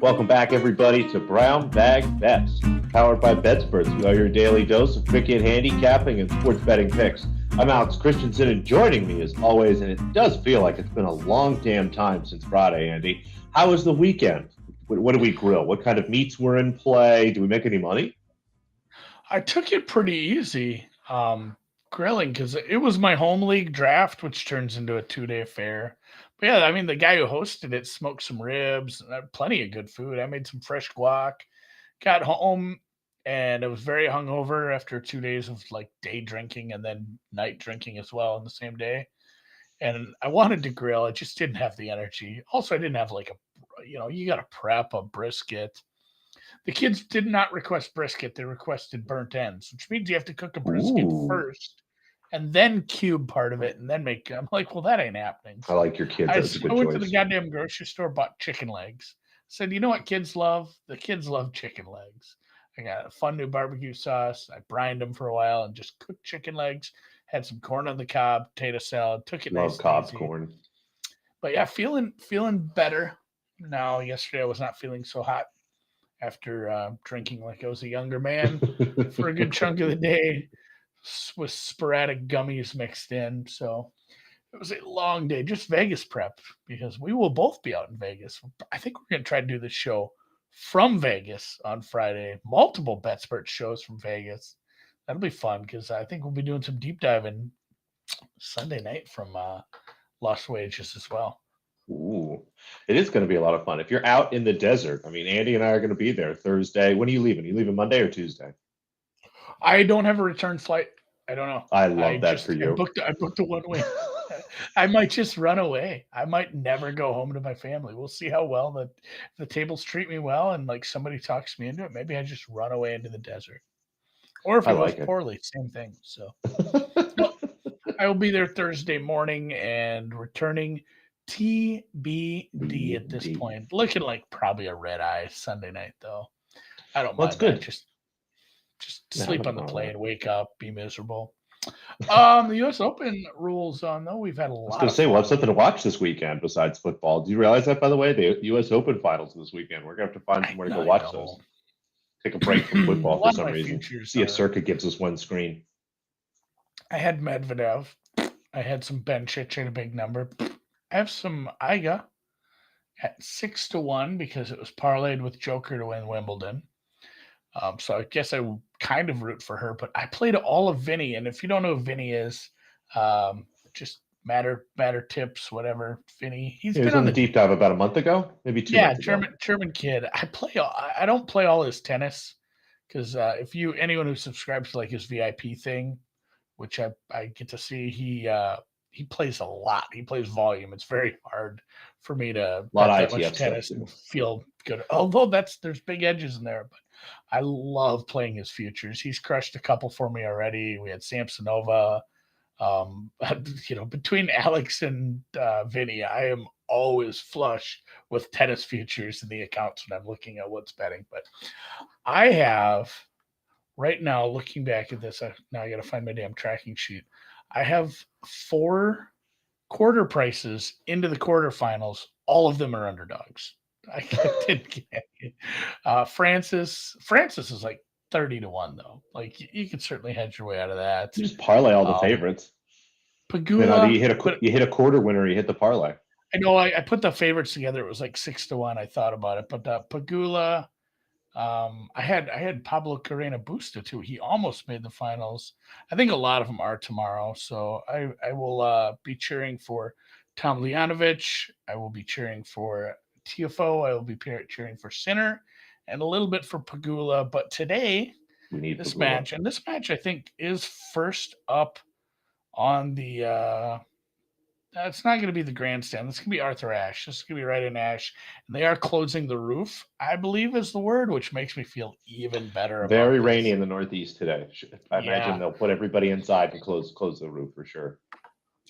Welcome back, everybody, to Brown Bag Bets, powered by BetSperts. We are your daily dose of cricket handicapping and sports betting picks. I'm Alex Christensen, and joining me as always, and it does feel like it's been a long damn time since Friday, Andy. How was the weekend? What did we grill? What kind of meats were in play? Do we make any money? I took it pretty easy, grilling because it was my home league draft, which turns into a 2-day affair. But yeah, I mean, the guy who hosted it smoked some ribs, plenty of good food. I made some fresh guac. Got home and I was very hungover after 2 days of like day drinking and then night drinking as well on the same day. And I wanted to grill, I just didn't have the energy. Also, I didn't have like you got to prep a brisket. The kids did not request brisket, they requested burnt ends, which means you have to cook a brisket Ooh, first and then cube part of it and then make I'm like, "Well, that ain't happening." I So like your kids. I That's a s I good went to the choice. goddamn grocery store, bought chicken legs. Said, "You know what kids love? The kids love chicken legs." I got a fun new barbecue sauce. I brined them for a while and just cooked chicken legs, had some corn on the cob, potato salad, took it Love nice and Cobb's easy. corn. But yeah, feeling better now. Yesterday I was not feeling so hot after drinking like I was a younger man for a good chunk of the day with sporadic gummies mixed in. So it was a long day, just Vegas prep because we will both be out in Vegas. I think we're going to try to do this show from Vegas on Friday, multiple BetSpert shows from Vegas. That'll be fun because I think we'll be doing some deep diving Sunday night from Las Vegas as well. Ooh, it is going to be a lot of fun. If you're out in the desert, I mean, Andy and I are going to be there Thursday. When are you leaving? Are you leaving Monday or Tuesday? I don't have a return flight. I don't know. I I love that for just you. I booked a one way. I might just run away. I might never go home to my family. We'll see how well the tables treat me well and like somebody talks me into it. Maybe I just run away into the desert. Or if I it goes like it. poorly, same thing. So well, I will be there Thursday morning and returning TBD at this B&D. point. Looking like probably a red eye Sunday night though. I don't Well, that's mind that. good. Just Yeah, I have sleep on nothing the wrong with that. plane, wake up, be miserable. The U.S. Open rules on though. We've had a I was lot going to of say, we'll have fun. something to watch this weekend besides football. Do you realize that, by the way? The U.S. Open finals this weekend. We're going to have to find somewhere to go I watch know. those. Take a break from A football for lot of some my reason. futures See if are. Circuit gives us one screen. I had Medvedev. I had some Bencic at a big number. I have some Iga at 6-1 because it was parlayed with Joker to win Wimbledon. So I guess I would kind of root for her, but I played all of Vinny, and if you don't know who Vinny is, just matter tips, whatever. Vinny, he's He was been on on the the deep dive about a month ago, maybe two yeah months ago. German kid. I don't play all his tennis because if you anyone who subscribes to like his VIP thing, which I get to see, he plays a lot. He plays volume. It's very hard for me to A lot bet of that much ITF stuff tennis too. and feel good. Although there's big edges in there, but I love playing his futures. He's crushed a couple for me already. We had Samsonova. Um, between Alex and Vinny, I am always flush with tennis futures in the accounts when I'm looking at what's betting. But I have right now, looking back at this, now I got to find my damn tracking sheet. I have four quarter prices into the quarterfinals. All of them are underdogs. I didn't get it. Francis is like 30-1 though. Like you can certainly hedge your way out of that. You just parlay all the Um, favorites. Then either Pagula, but you hit a quarter winner, or you hit the parlay. I know I put the favorites together. It was like 6-1. I thought about it, but Pagula, I had Pablo Carrena Busta too. He almost made the finals. I think a lot of them are tomorrow. So I will be cheering for Tom Lianovich. I will be cheering for TFO. I will be cheering for Sinner and a little bit for Pagula. But today, We need Pagula. this match I think is first up on the it's not going to be the grandstand. This is going to be Arthur Ashe. This is going to be right in Ashe. And they are closing the roof, I believe is the word, which makes me feel even better about Very rainy this. in the Northeast today. I imagine Yeah. they'll put everybody inside and close the roof for sure.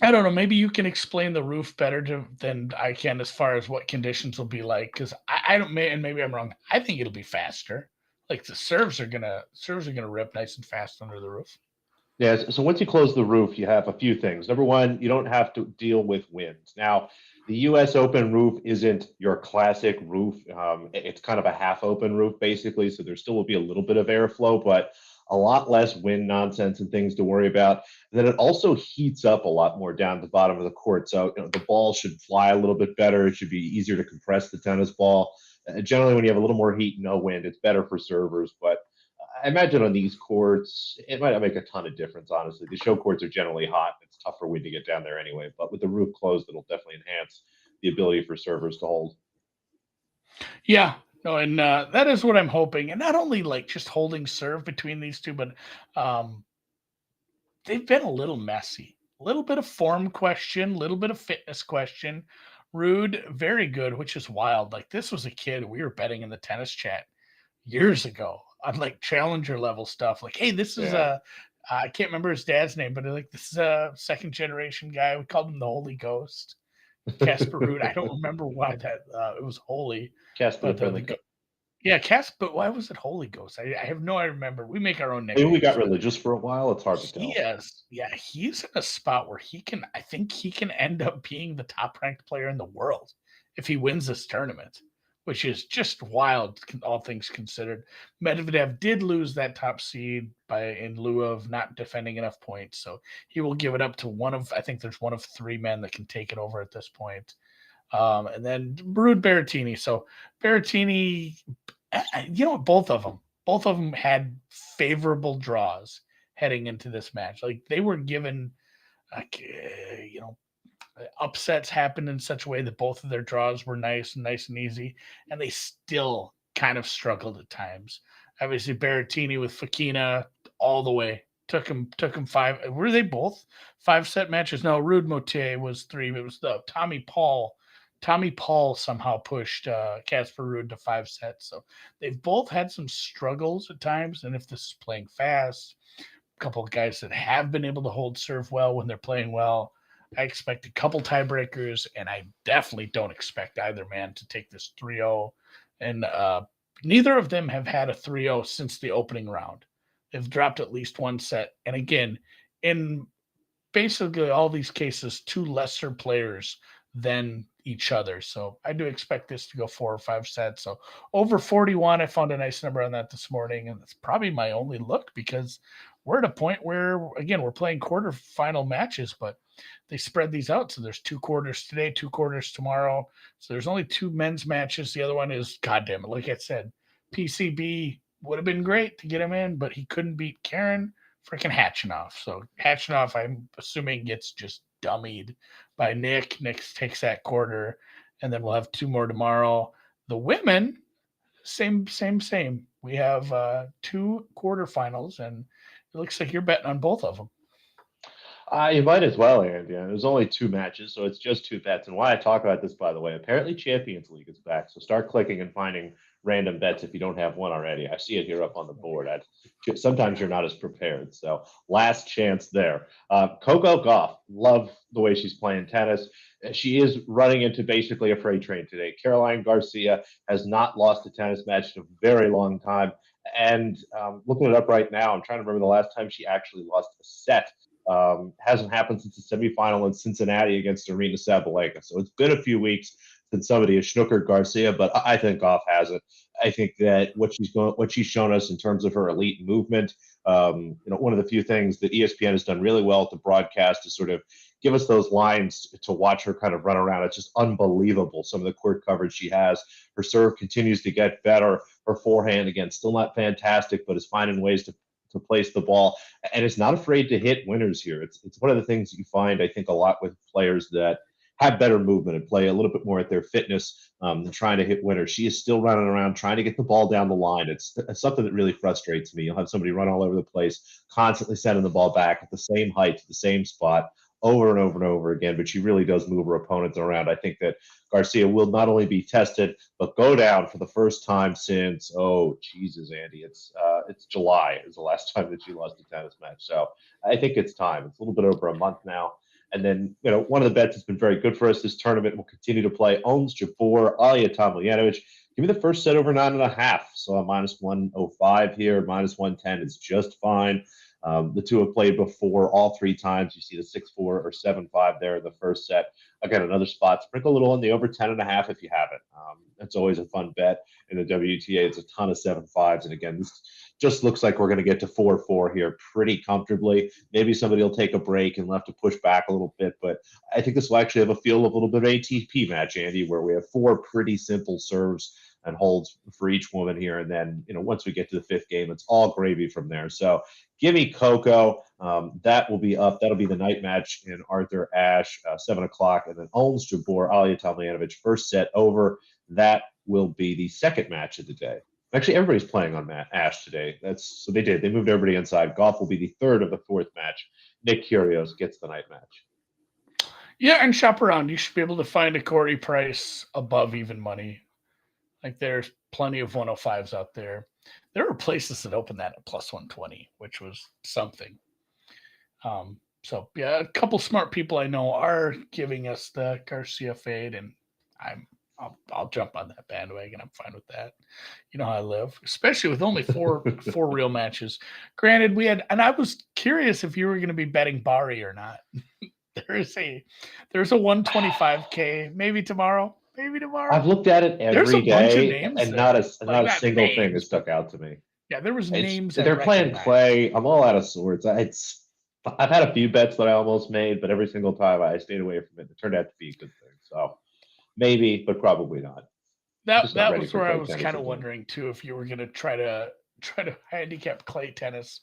I don't know. Maybe you can explain the roof better than I can as far as what conditions will be like. Because I don't, and maybe I'm wrong. I think it'll be faster. Like the serves are gonna rip nice and fast under the roof. Yeah, so once you close the roof, you have a few things. Number one, you don't have to deal with winds. Now, the U.S. Open roof isn't your classic roof. It's kind of a half open roof, basically. So there still will be a little bit of airflow, but a lot less wind nonsense and things to worry about. And then it also heats up a lot more down at the bottom of the court. So the ball should fly a little bit better. It should be easier to compress the tennis ball. Generally, when you have a little more heat, no wind, it's better for servers. But I imagine on these courts, it might not make a ton of difference, honestly. The show courts are generally hot. It's tough for wind to get down there anyway. But with the roof closed, it'll definitely enhance the ability for servers to hold. Yeah, no, and that is what I'm hoping. And not only like just holding serve between these two, but um, they've been a little messy. A little bit of form question, a little bit of fitness question. Rude, very good, which is wild. Like this was a kid we were betting in the tennis chat years ago on like challenger level stuff. Like, hey, this is Yeah. a I can't remember his dad's name, but like this is a second generation guy. We called him the Holy Ghost, Casper Ruud. I don't remember why that it was holy, Casper the but Friendly Ghost. yeah, Casper. But why was it Holy Ghost? I have no. I remember. We make our own Maybe we got nicknames, but religious for a while. It's hard to he tell. is. Yeah, he's in a spot where he can. I think he can end up being the top ranked player in the world if he wins this tournament, which is just wild, all things considered. Medvedev did lose that top seed by in lieu of not defending enough points, so he will give it up to one of. I think there's one of three men that can take it over at this point. And then Brood Berrettini. So Berrettini, both of them had favorable draws heading into this match. Like they were given, like, upsets happened in such a way that both of their draws were nice and easy, and they still kind of struggled at times. Obviously, Berrettini with Fakina all the way took him five. Were they both 5 set matches? No, Rude Motier was three. It was the Tommy Paul. Tommy Paul somehow pushed Casper Ruud to 5 sets. So they've both had some struggles at times. And if this is playing fast, a couple of guys that have been able to hold serve well when they're playing well. I expect a couple tiebreakers, and I definitely don't expect either man to take this 3-0. And neither of them have had a 3-0 since the opening round. They've dropped at least one set. And again, in basically all these cases, two lesser players than each other. So I do expect this to go 4 or 5 sets. So over 41, I found a nice number on that this morning, and it's probably my only look because we're at a point where again we're playing quarterfinal matches, but they spread these out. So there's 2 quarters today, 2 quarters tomorrow. So there's only 2 men's matches. The other one is goddamn it, like I said, PCB would have been great to get him in, but he couldn't beat Karen freaking Hatchinoff. So Hatchinoff, I'm assuming, gets just dummied by Nick. Nick takes that quarter, and then we'll have 2 more tomorrow. The women, same. We have 2 quarterfinals, and it looks like you're betting on both of them. You might as well, Andy. And there's only 2 matches, so it's just 2 bets. And why I talk about this, by the way, apparently Champions League is back. So start clicking and finding random bets if you don't have one already. I see it here up on the board. Sometimes you're not as prepared. So last chance there. Coco Gauff, love the way she's playing tennis. She is running into basically a freight train today. Caroline Garcia has not lost a tennis match in a very long time. And looking it up right now, I'm trying to remember the last time she actually lost a set. Hasn't happened since the semifinal in Cincinnati against Arena Sabalenka. So it's been a few weeks since somebody has snookered Garcia, but I think Goff has it. I think that what she's shown us in terms of her elite movement, one of the few things that ESPN has done really well at the broadcast is sort of give us those lines to watch her kind of run around. It's just unbelievable some of the court coverage she has. Her serve continues to get better. Her forehand, again, still not fantastic, but is finding ways to place the ball, and it's not afraid to hit winners here. It's one of the things that you find, I think, a lot with players that have better movement and play a little bit more at their fitness than trying to hit winners. She is still running around trying to get the ball down the line. It's something that really frustrates me. You'll have somebody run all over the place, constantly sending the ball back at the same height to the same spot over and over and over again, but she really does move her opponents around. I think that Garcia will not only be tested, but go down for the first time since, oh, Jesus, Andy, it's July is the last time that she lost a tennis match. So I think it's time. It's a little bit over a month now. And then, one of the bets that's been very good for us this tournament will continue to play Ons Jabeur, Alia Tomljanovic. Give me the first set over 9.5. So a minus 105 here, minus 110 is just fine. The two have played before all three times. You see the 6-4 or 7-5 there in the first set. Again, another spot. Sprinkle a little on the over 10.5 if you have it. That's always a fun bet in the WTA. It's a ton of 7-5s. And again, this just looks like we're going to get to 4-4 here pretty comfortably. Maybe somebody will take a break and have to push back a little bit, but I think this will actually have a feel of a little bit of ATP match, Andy, where we have four pretty simple serves and holds for each woman here. And then, once we get to the fifth game, it's all gravy from there. So give me Coco. That will be up. That'll be the night match in Arthur Ashe, 7 o'clock. And then Holmes Jabeur, Alia Tomljanovic, first set over. That will be the second match of the day. Actually, everybody's playing on Ashe today. So they did. They moved everybody inside. Golf will be the third of the fourth match. Nick Kyrgios gets the night match. Yeah, and shop around. You should be able to find a Corey price above even money. Like there's plenty of 105s out there. There are places that open that at plus 120, which was something. So yeah, a couple smart people I know are giving us the Garcia fade, and I'll jump on that bandwagon. I'm fine with that. You know how I live, especially with only four real matches. Granted, and I was curious if you were going to be betting Bari or not. There's a 125K maybe tomorrow. I've looked at it every day, and not a single names, thing has stuck out to me. Yeah, there was names. They're playing clay. I'm all out of sorts. I've had a few bets that I almost made, but every single time I stayed away from it. It turned out to be a good thing. So maybe, but probably not. That was where I was kind of wondering too if you were going to try to handicap clay tennis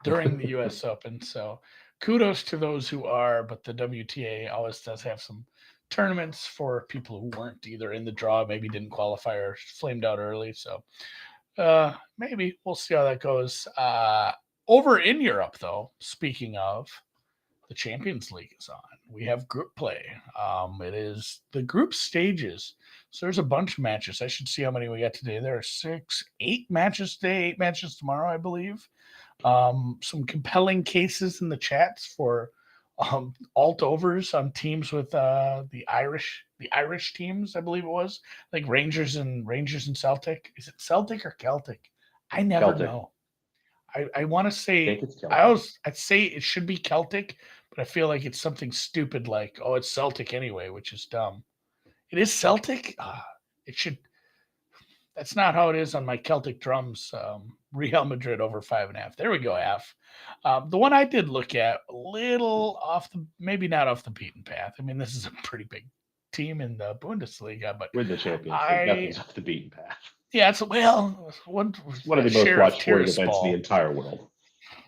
during the U.S. Open. So kudos to those who are, but the WTA always does have some tournaments for people who weren't either in the draw, maybe didn't qualify or flamed out early. So maybe we'll see how that goes. Over in Europe, though, speaking of, the Champions League is on. We have group play. It is the group stages. So there's a bunch of matches. I should see how many we got today. There are 8 matches today, 8 matches tomorrow, I believe. Some compelling cases in the chats for alt overs on teams with the Irish teams, I believe it was, like Rangers and Celtic. Is it Celtic or Celtic? I never know. I want to say I'd say it should be Celtic, but I feel like it's something stupid like, oh, it's Celtic anyway, which is dumb. It is Celtic. It should. That's not how it is on my Celtic drums. Real Madrid over 5.5. There we go. F. The one I did look at, a little maybe not off the beaten path. I mean, this is a pretty big team in the Bundesliga, but we're the champions. Nothing's off the beaten path. Yeah, it's one of the most watched sporting events in the entire world.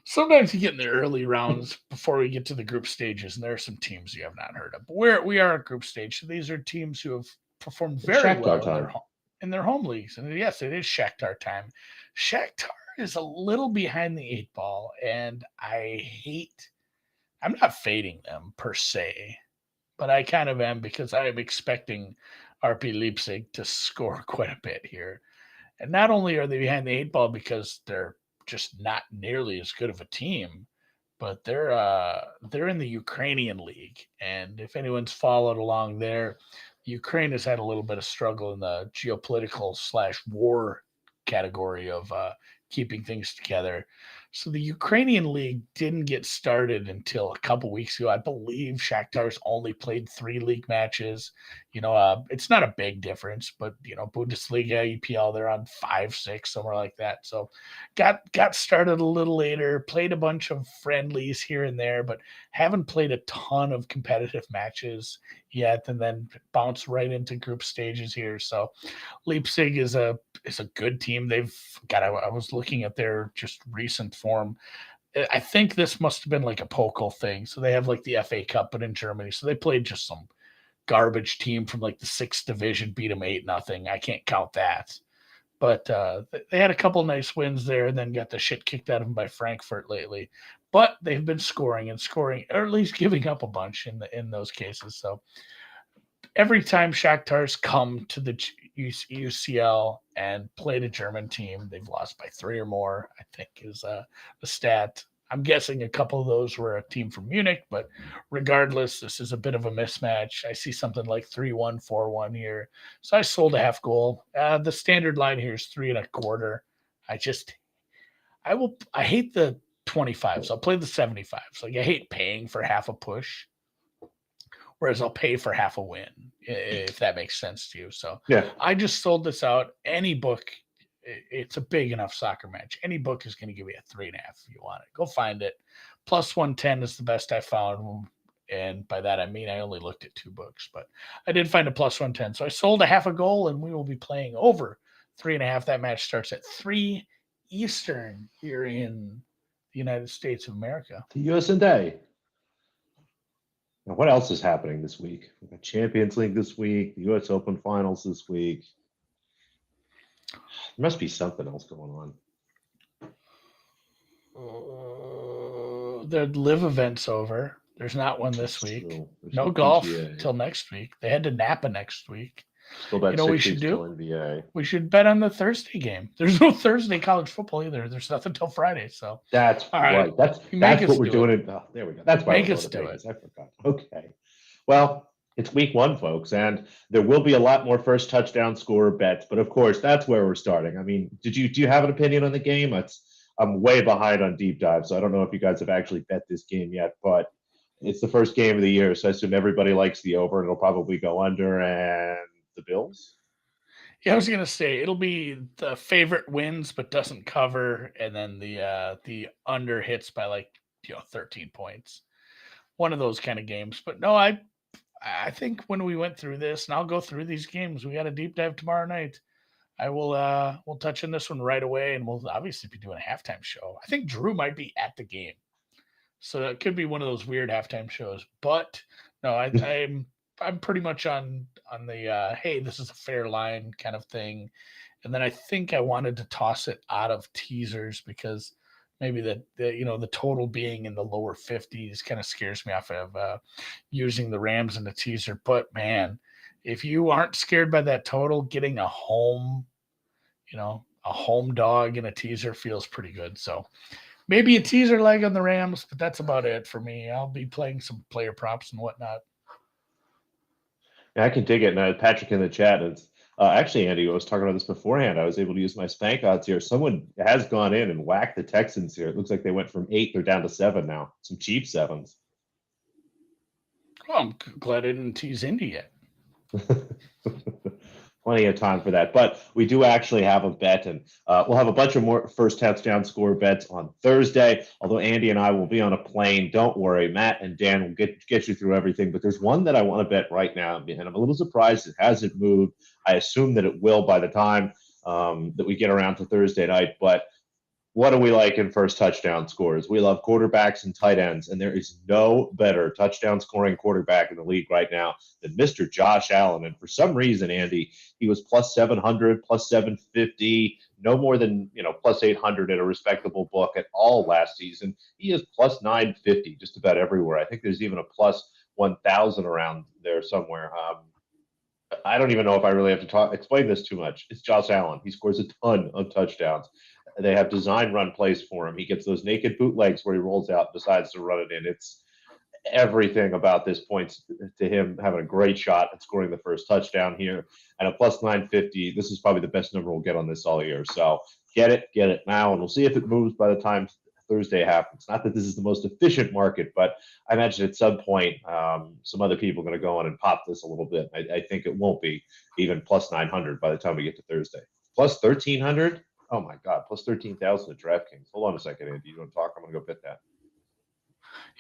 Sometimes you get in the early rounds before we get to the group stages, and there are some teams you have not heard of. But we are a group stage, so these are teams who have performed very well in their home leagues. And yes, it is Shakhtar time. Shakhtar is a little behind the 8 ball, and I'm not fading them per se, but I kind of am because I am expecting RP Leipzig to score quite a bit here. And not only are they behind the 8 ball because they're just not nearly as good of a team, but they're in the Ukrainian league. And if anyone's followed along there, Ukraine has had a little bit of struggle in the geopolitical /war category of keeping things together. So the Ukrainian league didn't get started until a couple weeks ago. I believe Shakhtar's only played 3 league matches. It's not a big difference, but Bundesliga, EPL, they're on 5, 6, somewhere like that. So got started a little later, played a bunch of friendlies here and there, but haven't played a ton of competitive matches yet, and then bounce right into group stages here. So Leipzig is a good team. I was looking at their just recent form. I think this must have been like a Pokal thing. So they have like the FA Cup, but in Germany. So they played just some garbage team from like the 6th division, beat them 8-0. I can't count that. But they had a couple nice wins there and then got the shit kicked out of them by Frankfurt lately. But they've been scoring, or at least giving up a bunch in those cases. So every time Shakhtar's come to the UCL and played a German team, they've lost by 3 or more, I think is the stat. I'm guessing a couple of those were a team from Munich, but regardless, this is a bit of a mismatch. I see something like 3-1, 4-1 here. So I sold a half goal. The standard line here is 3.25. I hate the 25s. I'll play the 75s. Like I hate paying for half a push, whereas I'll pay for half a win, if that makes sense to you. So Yeah. I just sold this out. Any book, it's a big enough soccer match. Any book is going to give you a 3.5 if you want it. Go find it. Plus 110 is the best I found. And by that, I mean, I only looked at 2 books, but I did find a plus 110. So I sold a half a goal, and we will be playing over 3.5. That match starts at 3 Eastern here in the United States of America. The USA. Now, what else is happening this week? We've got Champions League this week, the US Open Finals this week. There must be something else going on. The live event's over. There's not one this week. No golf till next week. They had to Napa next week. Still bet we should do? NBA. We should bet on the Thursday game. There's no Thursday college football either. There's nothing till Friday. So that's all right. That's what we're doing. There we go. That's why make us do it. I forgot. Okay. Well, it's week 1, folks, and there will be a lot more first touchdown scorer bets. But of course, that's where we're starting. I mean, do you have an opinion on the game? I'm way behind on deep dive, so I don't know if you guys have actually bet this game yet, but it's the first game of the year, so I assume everybody likes the over, and it'll probably go under. And the Bills? Yeah, I was gonna say it'll be the favorite wins but doesn't cover, and then the under hits by 13 points. One of those kind of games. But no, I think when we went through this, and I'll go through these games, we got a deep dive tomorrow night. I will we'll touch on this one right away, and we'll obviously be doing a halftime show. I think Drew might be at the game, so that could be one of those weird halftime shows. But no, I'm pretty much on the hey, this is a fair line kind of thing. And then I think I wanted to toss it out of teasers because maybe the total being in the lower 50s kind of scares me off of using the Rams in the teaser. But man, if you aren't scared by that total, getting a home dog in a teaser feels pretty good. So maybe a teaser leg on the Rams, but that's about it for me. I'll be playing some player props and whatnot. Yeah, I can dig it. And Patrick in the chat is actually, Andy, I was talking about this beforehand. I was able to use my spank odds here. Someone has gone in and whacked the Texans here. It looks like they went from 8, they're down to 7 now. Some cheap 7s. Well, I'm glad I didn't tease Indy yet. Plenty of time for that. But we do actually have a bet, and we'll have a bunch of more first touchdown score bets on Thursday, although Andy and I will be on a plane. Don't worry. Matt and Dan will get you through everything. But there's one that I want to bet right now, and I'm a little surprised it hasn't moved. I assume that it will by the time that we get around to Thursday night. But what do we like in first touchdown scores? We love quarterbacks and tight ends, and there is no better touchdown scoring quarterback in the league right now than Mr. Josh Allen. And for some reason, Andy, he was plus 700, plus 750, no more than plus 800 in a respectable book at all last season. He is plus 950 just about everywhere. I think there's even a plus 1,000 around there somewhere. I don't even know if I really have to explain this too much. It's Josh Allen. He scores a ton of touchdowns. They have design run plays for him. He gets those naked bootlegs where he rolls out and decides to run it in. It's everything about this points to him having a great shot at scoring the first touchdown here. And a plus 950, this is probably the best number we'll get on this all year. So get it now, and we'll see if it moves by the time Thursday happens. Not that this is the most efficient market, but I imagine at some point some other people are going to go on and pop this a little bit. I think it won't be even plus 900 by the time we get to Thursday. Plus 1,300? Oh, my God, plus 13,000 at DraftKings. Hold on a second, Andy. You want to talk? I'm going to go bet that.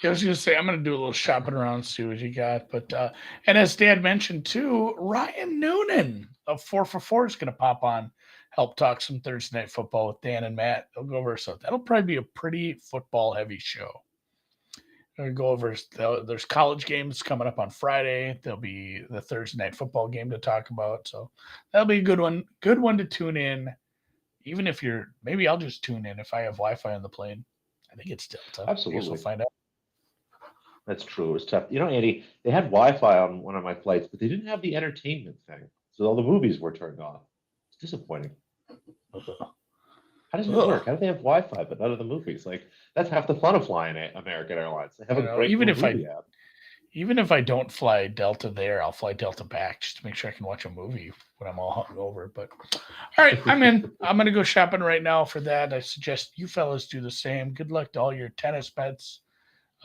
Yeah, I was going to say, I'm going to do a little shopping around, see what you got. But and as Dad mentioned, too, Ryan Noonan of 4 for 4 is going to pop on, help talk some Thursday Night Football with Dan and Matt. They'll go over. So that'll probably be a pretty football-heavy show. We're going to go over, there's college games coming up on Friday. There'll be the Thursday Night Football game to talk about. So that'll be a good one to tune in. Even if maybe I'll just tune in if I have Wi-Fi on the plane. I think it's still tough. Absolutely. We'll find out. That's true. It's tough. Andy, they had Wi-Fi on one of my flights, but they didn't have the entertainment thing. So all the movies were turned off. It's disappointing. How does it work? How do they have Wi-Fi but none of the movies? Like, that's half the fun of flying American Airlines. They have a great movie app. even if I don't fly Delta there, I'll fly Delta back just to make sure I can watch a movie when I'm all hungover. But all right, I'm in. I'm gonna go shopping right now for that. I suggest you fellas do the same. Good luck to all your tennis bets.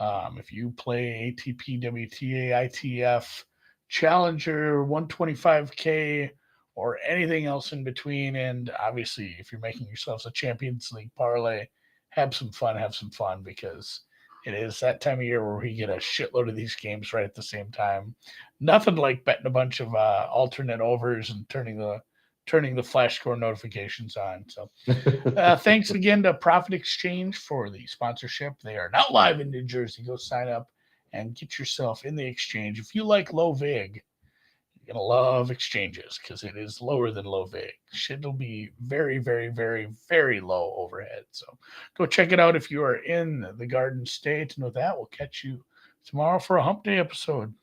If you play ATP, WTA, ITF, Challenger, 125K, or anything else in between, and obviously if you're making yourselves a Champions League parlay, have some fun. Have some fun because it is that time of year where we get a shitload of these games right at the same time. Nothing like betting a bunch of alternate overs and turning the flash score notifications on. So thanks again to Profit Exchange for the sponsorship. They are now live in New Jersey. Go sign up and get yourself in the exchange. If you like low vig, you're gonna love exchanges because it is lower than low vig. It'll be very, very, very, very low overhead. So go check it out if you are in the Garden State. And with that, we'll catch you tomorrow for a Hump Day episode.